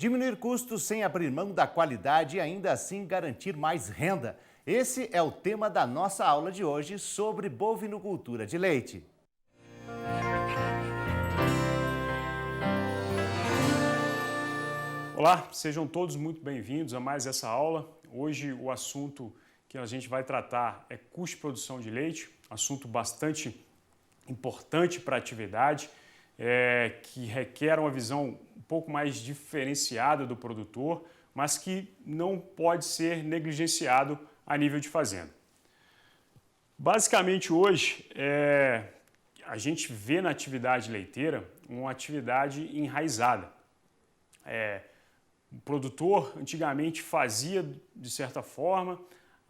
Diminuir custos sem abrir mão da qualidade e ainda assim garantir mais renda. Esse é o tema da nossa aula de hoje sobre bovinocultura de leite. Olá, sejam todos muito bem-vindos a mais essa aula. Hoje o assunto que a gente vai tratar é custo de produção de leite, assunto bastante importante para a atividade, que requer uma visão um pouco mais diferenciada do produtor, mas que não pode ser negligenciado a nível de fazenda. Basicamente hoje, a gente vê na atividade leiteira uma atividade enraizada. O produtor antigamente fazia de certa forma,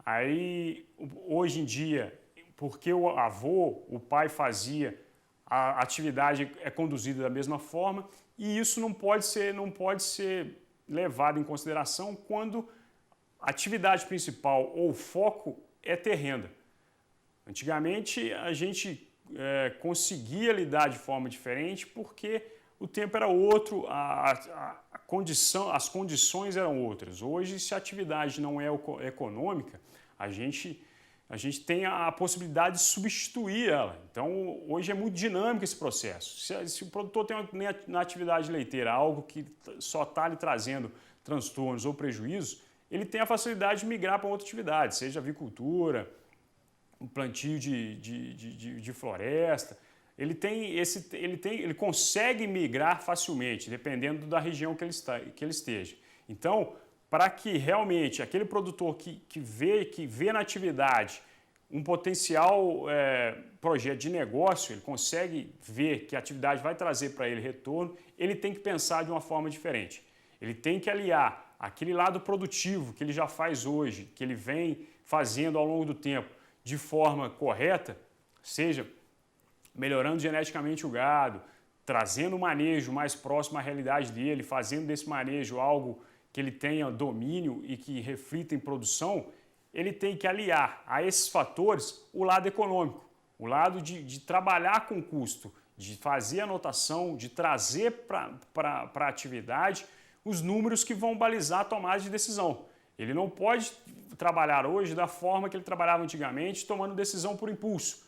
aí hoje em dia, porque o avô, o pai fazia, a atividade é conduzida da mesma forma e isso não pode ser levado em consideração quando a atividade principal ou foco é ter renda. Antigamente a gente conseguia lidar de forma diferente porque o tempo era outro, as condições eram outras. Hoje, se a atividade não é econômica, a gente tem a possibilidade de substituir ela. Então, hoje é muito dinâmico esse processo. Se o produtor tem na atividade leiteira algo que só está lhe trazendo transtornos ou prejuízos, ele tem a facilidade de migrar para outra atividade, seja avicultura, um plantio de floresta. Ele consegue migrar facilmente, dependendo da região que ele esteja. Então, para que realmente aquele produtor que vê na atividade um potencial projeto de negócio, ele consegue ver que a atividade vai trazer para ele retorno, ele tem que pensar de uma forma diferente. Ele tem que aliar aquele lado produtivo que ele já faz hoje, que ele vem fazendo ao longo do tempo de forma correta, seja melhorando geneticamente o gado, trazendo o manejo mais próximo à realidade dele, fazendo desse manejo algo que ele tenha domínio e que reflita em produção, ele tem que aliar a esses fatores o lado econômico, o lado de trabalhar com custo, de fazer anotação, de trazer para a atividade os números que vão balizar a tomada de decisão. Ele não pode trabalhar hoje da forma que ele trabalhava antigamente, tomando decisão por impulso.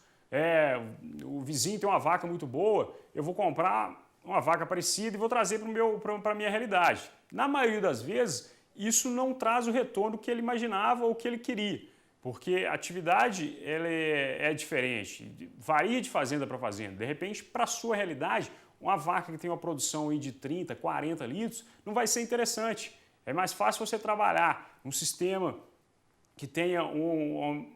O vizinho tem uma vaca muito boa, eu vou comprar uma vaca parecida e vou trazer para a minha realidade. Na maioria das vezes, isso não traz o retorno que ele imaginava ou que ele queria, porque a atividade é diferente, varia de fazenda para fazenda. De repente, para a sua realidade, uma vaca que tem uma produção aí de 30, 40 litros não vai ser interessante. É mais fácil você trabalhar um sistema que tenha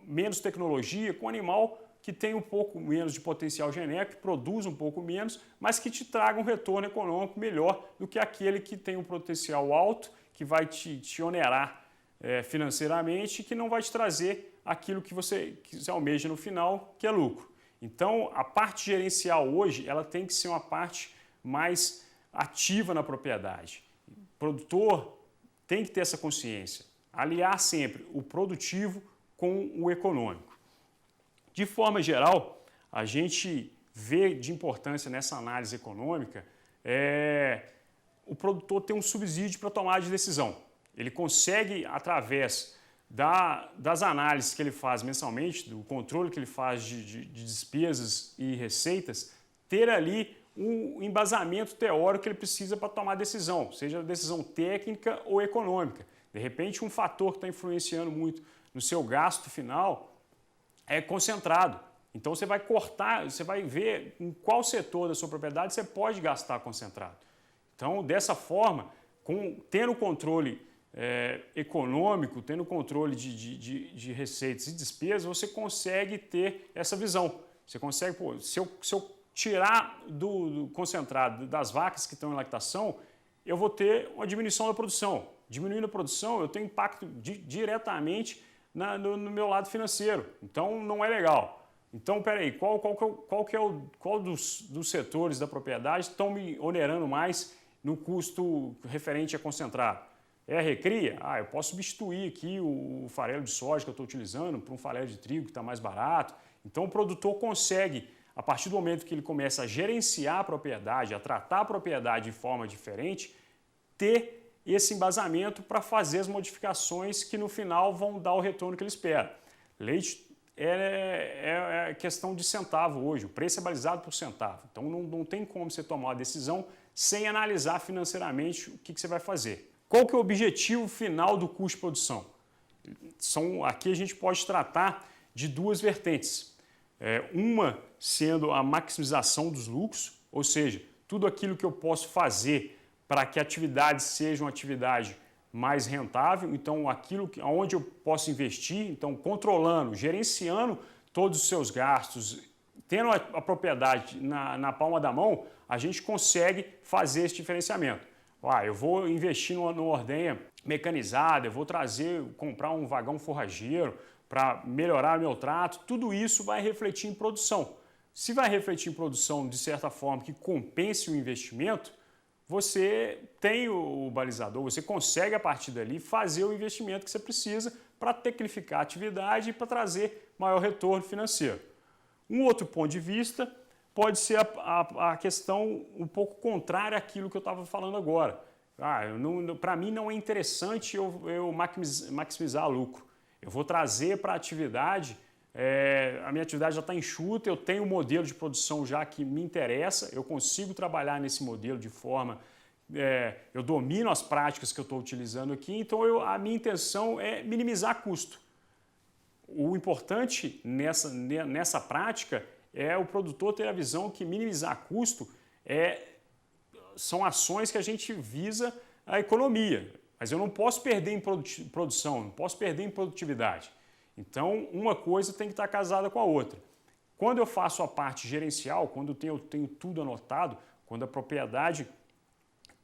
menos tecnologia, com um animal que tem um pouco menos de potencial genético, que produz um pouco menos, mas que te traga um retorno econômico melhor do que aquele que tem um potencial alto, que vai te onerar financeiramente e que não vai te trazer aquilo que você almeja no final, que é lucro. Então, a parte gerencial hoje, ela tem que ser uma parte mais ativa na propriedade. O produtor tem que ter essa consciência, aliar sempre o produtivo com o econômico. De forma geral, a gente vê de importância nessa análise econômica o produtor ter um subsídio para tomar de decisão. Ele consegue, através das análises que ele faz mensalmente, do controle que ele faz de despesas e receitas, ter ali um embasamento teórico que ele precisa para tomar decisão, seja decisão técnica ou econômica. De repente, um fator que está influenciando muito no seu gasto final é concentrado. Então você vai cortar, você vai ver em qual setor da sua propriedade você pode gastar concentrado. Então, dessa forma, tendo controle econômico, tendo controle de receitas e despesas, você consegue ter essa visão. Você consegue, se eu tirar do concentrado das vacas que estão em lactação, eu vou ter uma diminuição da produção. Diminuindo a produção, eu tenho impacto diretamente no meu lado financeiro. Então, não é legal. Então, peraí, qual dos setores da propriedade estão me onerando mais no custo referente a concentrado? É a recria? Eu posso substituir aqui o farelo de soja que eu estou utilizando por um farelo de trigo que está mais barato. Então, o produtor consegue, a partir do momento que ele começa a gerenciar a propriedade, a tratar a propriedade de forma diferente, ter esse embasamento para fazer as modificações que no final vão dar o retorno que ele espera. Leite é questão de centavo hoje, o preço é balizado por centavo. Então não tem como você tomar uma decisão sem analisar financeiramente o que você vai fazer. Qual que é o objetivo final do custo de produção? Aqui a gente pode tratar de duas vertentes. Uma sendo a maximização dos lucros, ou seja, tudo aquilo que eu posso fazer para que a atividade seja uma atividade mais rentável, então aquilo onde eu posso investir, então controlando, gerenciando todos os seus gastos, tendo a propriedade na palma da mão, a gente consegue fazer esse diferenciamento. Eu vou investir numa ordenha mecanizada, eu vou comprar um vagão forrageiro para melhorar meu trato, tudo isso vai refletir em produção. Se vai refletir em produção de certa forma que compense o investimento, você tem o balizador, você consegue a partir dali fazer o investimento que você precisa para tecnificar a atividade e para trazer maior retorno financeiro. Um outro ponto de vista pode ser a questão um pouco contrária àquilo que eu estava falando agora. Para mim não é interessante eu maximizar lucro. Eu vou trazer para a atividade, a minha atividade já está enxuta, eu tenho um modelo de produção já que me interessa, eu consigo trabalhar nesse modelo de forma, eu domino as práticas que eu estou utilizando aqui, então a minha intenção é minimizar custo. O importante nessa prática é o produtor ter a visão que minimizar custo são ações que a gente visa a economia, mas eu não posso perder em produção, não posso perder em produtividade. Então, uma coisa tem que estar casada com a outra. Quando eu faço a parte gerencial, quando eu tenho tudo anotado, quando a propriedade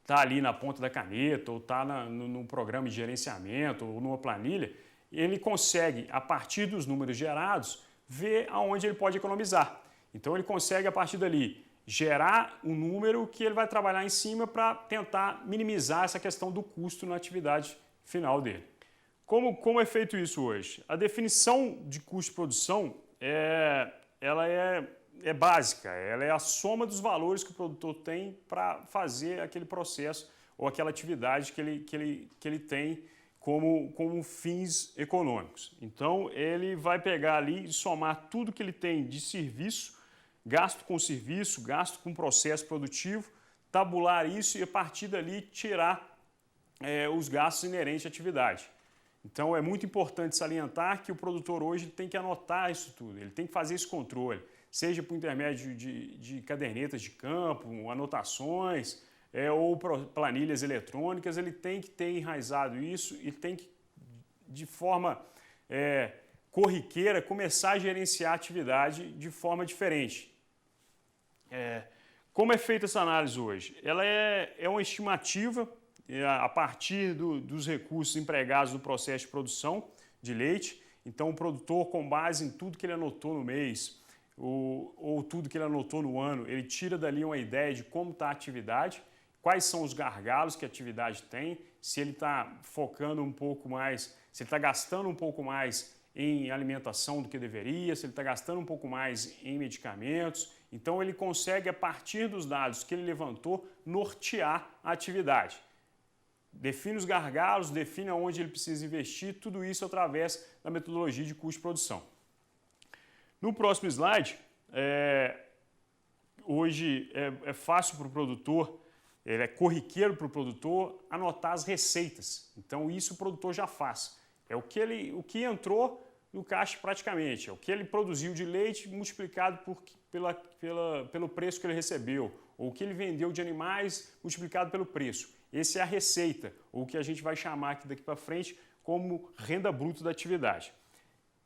está ali na ponta da caneta, ou está no programa de gerenciamento, ou numa planilha, ele consegue, a partir dos números gerados, ver aonde ele pode economizar. Então, ele consegue, a partir dali, gerar um número que ele vai trabalhar em cima para tentar minimizar essa questão do custo na atividade final dele. Como é feito isso hoje? A definição de custo de produção ela é básica, ela é a soma dos valores que o produtor tem para fazer aquele processo ou aquela atividade que ele tem como fins econômicos. Então, ele vai pegar ali e somar tudo que ele tem de serviço, gasto com serviço, gasto com processo produtivo, tabular isso e a partir dali tirar os gastos inerentes à atividade. Então é muito importante salientar que o produtor hoje tem que anotar isso tudo, ele tem que fazer esse controle, seja por intermédio de cadernetas de campo, anotações ou planilhas eletrônicas, ele tem que ter enraizado isso e tem que, de forma corriqueira, começar a gerenciar a atividade de forma diferente. Como é feita essa análise hoje? Ela é uma estimativa a partir dos recursos empregados no processo de produção de leite. Então, o produtor, com base em tudo que ele anotou no mês ou tudo que ele anotou no ano, ele tira dali uma ideia de como está a atividade, quais são os gargalos que a atividade tem, se ele está focando um pouco mais, se ele está gastando um pouco mais em alimentação do que deveria, se ele está gastando um pouco mais em medicamentos. Então, ele consegue, a partir dos dados que ele levantou, nortear a atividade. Define os gargalos, define onde ele precisa investir, tudo isso através da metodologia de custo de produção. No próximo slide, hoje é fácil para o produtor, é corriqueiro para o produtor anotar as receitas. Então isso o produtor já faz. É o que entrou no caixa praticamente, é o que ele produziu de leite multiplicado pelo preço que ele recebeu, ou o que ele vendeu de animais multiplicado pelo preço. Essa é a receita, ou o que a gente vai chamar aqui daqui para frente como renda bruta da atividade,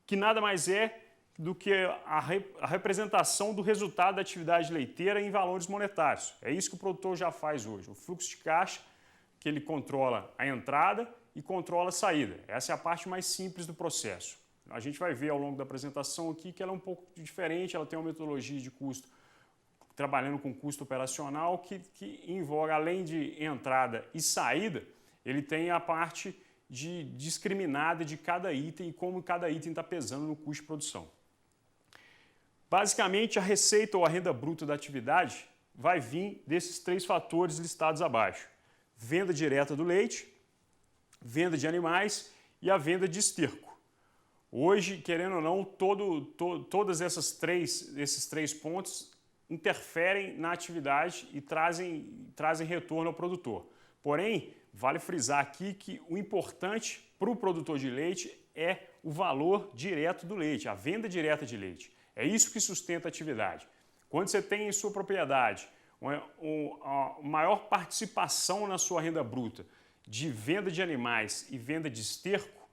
que nada mais é do que a representação do resultado da atividade leiteira em valores monetários. É isso que o produtor já faz hoje, o fluxo de caixa, que ele controla a entrada e controla a saída. Essa é a parte mais simples do processo. A gente vai ver ao longo da apresentação aqui que ela é um pouco diferente, ela tem uma metodologia de custo trabalhando com custo operacional que envolve, além de entrada e saída, ele tem a parte discriminada de cada item e como cada item está pesando no custo de produção. Basicamente, a receita ou a renda bruta da atividade vai vir desses três fatores listados abaixo. venda direta do leite, venda de animais e a venda de esterco. Hoje, querendo ou não, todas esses três pontos interferem na atividade e trazem retorno ao produtor. Porém, vale frisar aqui que o importante para o produtor de leite é o valor direto do leite, a venda direta de leite. É isso que sustenta a atividade. Quando você tem em sua propriedade uma maior participação na sua renda bruta de venda de animais e venda de esterco,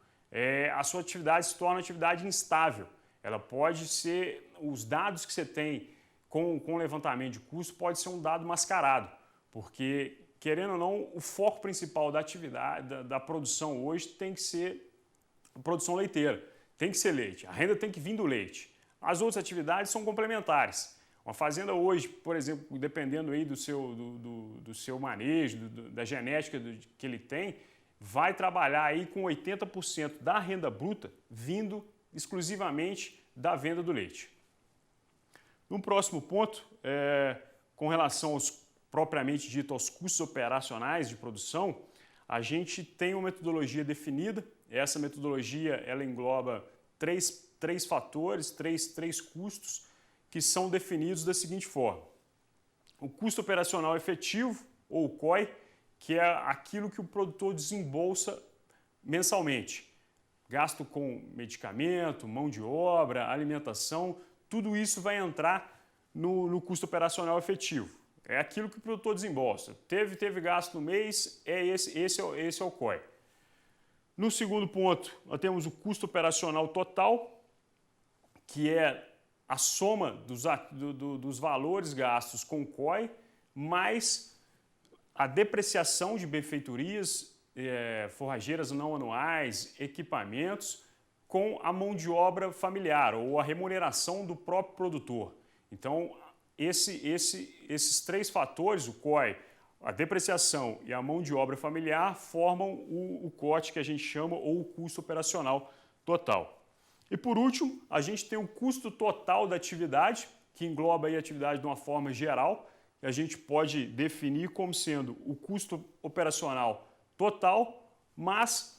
a sua atividade se torna uma atividade instável. Ela pode ser, os dados que você tem com o levantamento de custo pode ser um dado mascarado, porque, querendo ou não, o foco principal da atividade, da produção hoje tem que ser a produção leiteira, tem que ser leite, a renda tem que vir do leite. As outras atividades são complementares. Uma fazenda hoje, por exemplo, dependendo aí do seu manejo, da genética que ele tem, vai trabalhar aí com 80% da renda bruta vindo exclusivamente da venda do leite. No próximo ponto, com relação propriamente dito aos custos operacionais de produção, a gente tem uma metodologia definida. Essa metodologia ela engloba três fatores, três custos que são definidos da seguinte forma. O custo operacional efetivo, ou COE, que é aquilo que o produtor desembolsa mensalmente. Gasto com medicamento, mão de obra, alimentação, tudo isso vai entrar no custo operacional efetivo. É aquilo que o produtor desembolsa. Teve gasto no mês, esse é o COE. No segundo ponto, nós temos o custo operacional total, que é a soma dos valores gastos com o COE, mais a depreciação de benfeitorias, forrageiras não anuais, equipamentos, com a mão de obra familiar ou a remuneração do próprio produtor. Então, esses três fatores, o COE, a depreciação e a mão de obra familiar, formam o COT que a gente chama, ou o custo operacional total. E por último, a gente tem o custo total da atividade, que engloba aí a atividade de uma forma geral, que a gente pode definir como sendo o custo operacional total, mais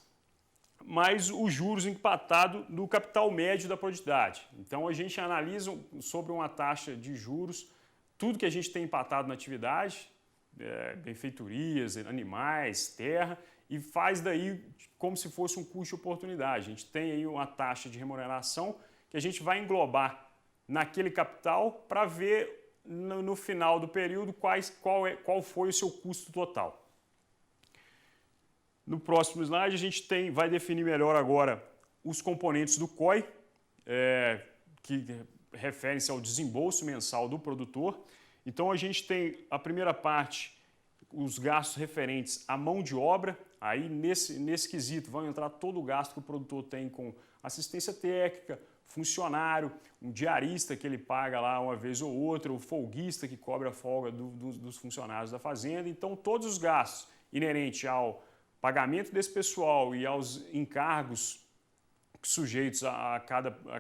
os juros empatados no capital médio da produtividade. Então a gente analisa sobre uma taxa de juros tudo que a gente tem empatado na atividade, benfeitorias, animais, terra, e faz daí como se fosse um custo de oportunidade. A gente tem aí uma taxa de remuneração que a gente vai englobar naquele capital para ver no final do período qual foi o seu custo total. No próximo slide a gente vai definir melhor agora os componentes do COE, que referem-se ao desembolso mensal do produtor. Então a gente tem a primeira parte, os gastos referentes à mão de obra. Aí nesse quesito vão entrar todo o gasto que o produtor tem com assistência técnica, funcionário, um diarista que ele paga lá uma vez ou outra, o folguista que cobra a folga dos funcionários da fazenda. Então todos os gastos inerentes ao pagamento desse pessoal e aos encargos sujeitos a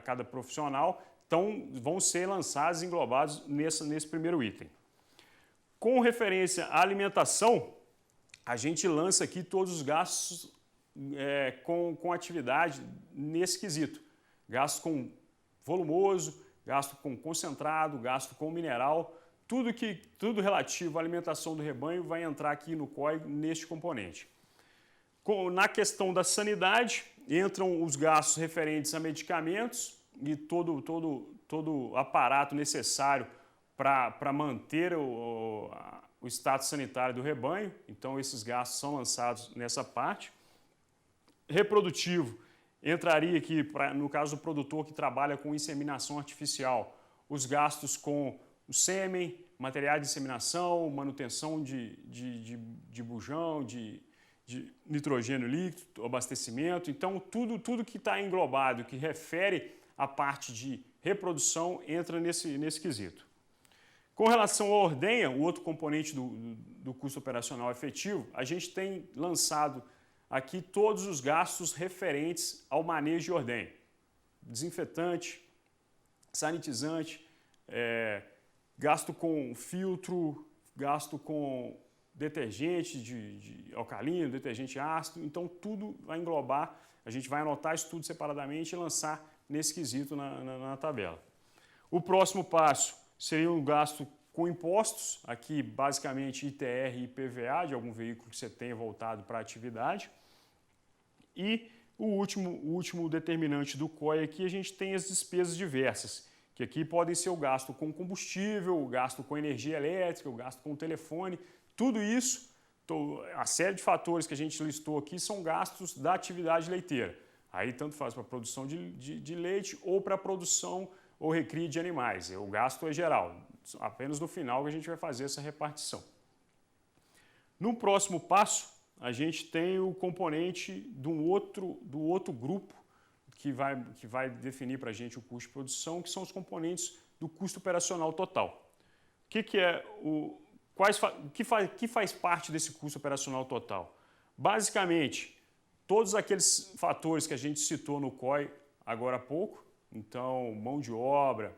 cada profissional vão ser lançados e englobados nesse primeiro item. Com referência à alimentação, a gente lança aqui todos os gastos com atividade nesse quesito. Gasto com volumoso, gasto com concentrado, gasto com mineral, tudo relativo à alimentação do rebanho vai entrar aqui no COE neste componente. Na questão da sanidade, entram os gastos referentes a medicamentos e todo o aparato necessário para manter o status sanitário do rebanho. Então, esses gastos são lançados nessa parte. Reprodutivo, entraria aqui, no caso do produtor que trabalha com inseminação artificial, os gastos com o sêmen, materiais de inseminação, manutenção de bujão, de nitrogênio líquido, abastecimento. Então, tudo que está englobado, que refere à parte de reprodução, entra nesse quesito. Com relação à ordenha, o outro componente do custo operacional efetivo, a gente tem lançado aqui todos os gastos referentes ao manejo de ordenha. Desinfetante, sanitizante, gasto com filtro, gasto com detergente de alcalino, detergente ácido, então tudo vai englobar, a gente vai anotar isso tudo separadamente e lançar nesse quesito na tabela. O próximo passo seria um gasto com impostos, aqui basicamente ITR e IPVA de algum veículo que você tenha voltado para a atividade. E o último determinante do COI aqui, a gente tem as despesas diversas, que aqui podem ser o gasto com combustível, o gasto com energia elétrica, o gasto com telefone, tudo isso, a série de fatores que a gente listou aqui são gastos da atividade leiteira. Aí tanto faz para a produção de leite ou para a produção ou recria de animais. O gasto é geral, apenas no final que a gente vai fazer essa repartição. No próximo passo, a gente tem o componente do outro grupo que vai definir para a gente o custo de produção, que são os componentes do custo operacional total. O que faz parte desse custo operacional total? Basicamente, todos aqueles fatores que a gente citou no COI agora há pouco, então mão de obra,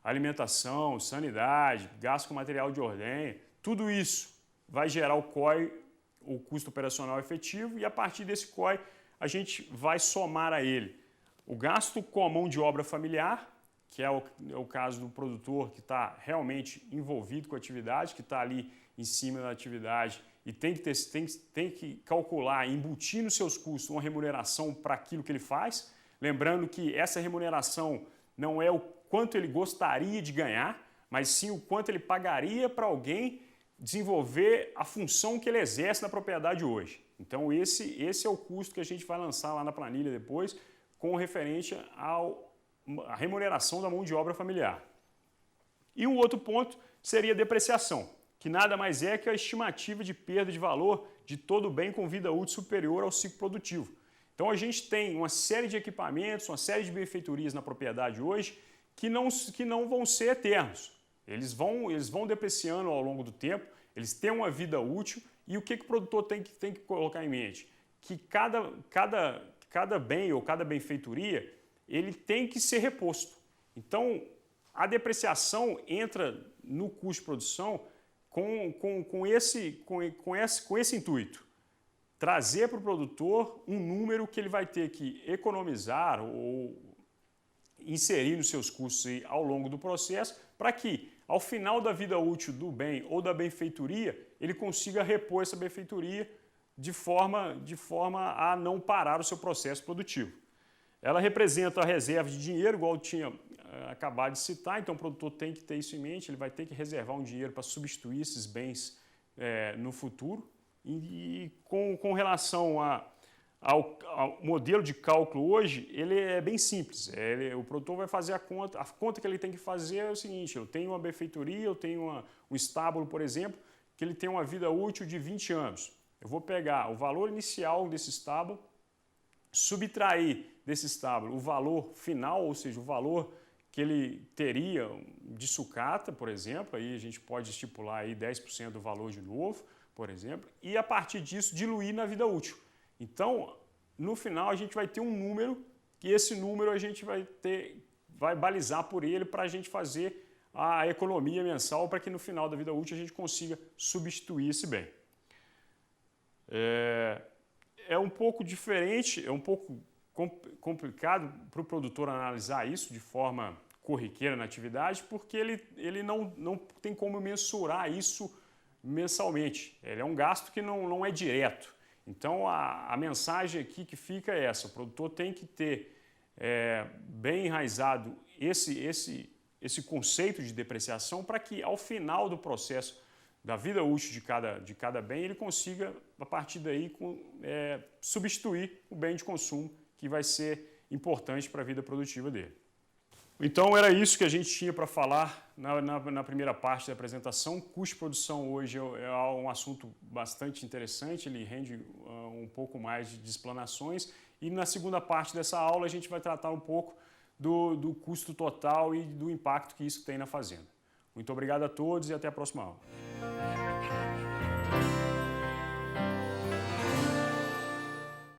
alimentação, sanidade, gasto com material de ordenha, tudo isso vai gerar o COI, o custo operacional efetivo, e a partir desse COI a gente vai somar a ele o gasto com a mão de obra familiar, que é o caso do produtor que está realmente envolvido com a atividade, que está ali em cima da atividade e tem que calcular, embutir nos seus custos uma remuneração para aquilo que ele faz, lembrando que essa remuneração não é o quanto ele gostaria de ganhar, mas sim o quanto ele pagaria para alguém desenvolver a função que ele exerce na propriedade hoje. Então esse é o custo que a gente vai lançar lá na planilha depois, com referente à remuneração da mão de obra familiar. E um outro ponto seria a depreciação, que nada mais é que a estimativa de perda de valor de todo bem com vida útil superior ao ciclo produtivo. Então a gente tem uma série de equipamentos, uma série de benfeitorias na propriedade hoje que não vão ser eternos. Eles vão depreciando ao longo do tempo, eles têm uma vida útil, e o que o produtor tem que colocar em mente? Que cada bem ou cada benfeitoria, ele tem que ser reposto. Então, a depreciação entra no custo de produção com esse intuito. Trazer para o produtor um número que ele vai ter que economizar ou inserir nos seus custos ao longo do processo, para que, ao final da vida útil do bem ou da benfeitoria, ele consiga repor essa benfeitoria de forma a não parar o seu processo produtivo. Ela representa a reserva de dinheiro, igual eu tinha acabado de citar, então o produtor tem que ter isso em mente, ele vai ter que reservar um dinheiro para substituir esses bens no futuro. E com relação ao modelo de cálculo hoje, ele é bem simples. O produtor vai fazer a conta que ele tem que fazer é o seguinte: eu tenho uma benfeitoria, eu tenho um estábulo, por exemplo, que ele tem uma vida útil de 20 anos. Eu vou pegar o valor inicial desse estábulo, subtrair desse estábulo o valor final, ou seja, o valor que ele teria de sucata, por exemplo, aí a gente pode estipular aí 10% do valor de novo, por exemplo, e a partir disso diluir na vida útil. Então, no final a gente vai ter um número, que esse número a gente vai balizar por ele para a gente fazer a economia mensal, para que no final da vida útil a gente consiga substituir esse bem. É um pouco diferente, é um pouco complicado para o produtor analisar isso de forma corriqueira na atividade, porque ele não tem como mensurar isso mensalmente. Ele é um gasto que não é direto. Então a mensagem aqui que fica é essa: o produtor tem que ter bem enraizado esse conceito de depreciação, para que ao final do processo da vida útil de cada bem, ele consiga, a partir daí, substituir o bem de consumo que vai ser importante para a vida produtiva dele. Então era isso que a gente tinha para falar na primeira parte da apresentação. Custo de produção hoje é um assunto bastante interessante, ele rende um pouco mais de explanações, e na segunda parte dessa aula a gente vai tratar um pouco do custo total e do impacto que isso tem na fazenda. Muito obrigado a todos e até a próxima aula.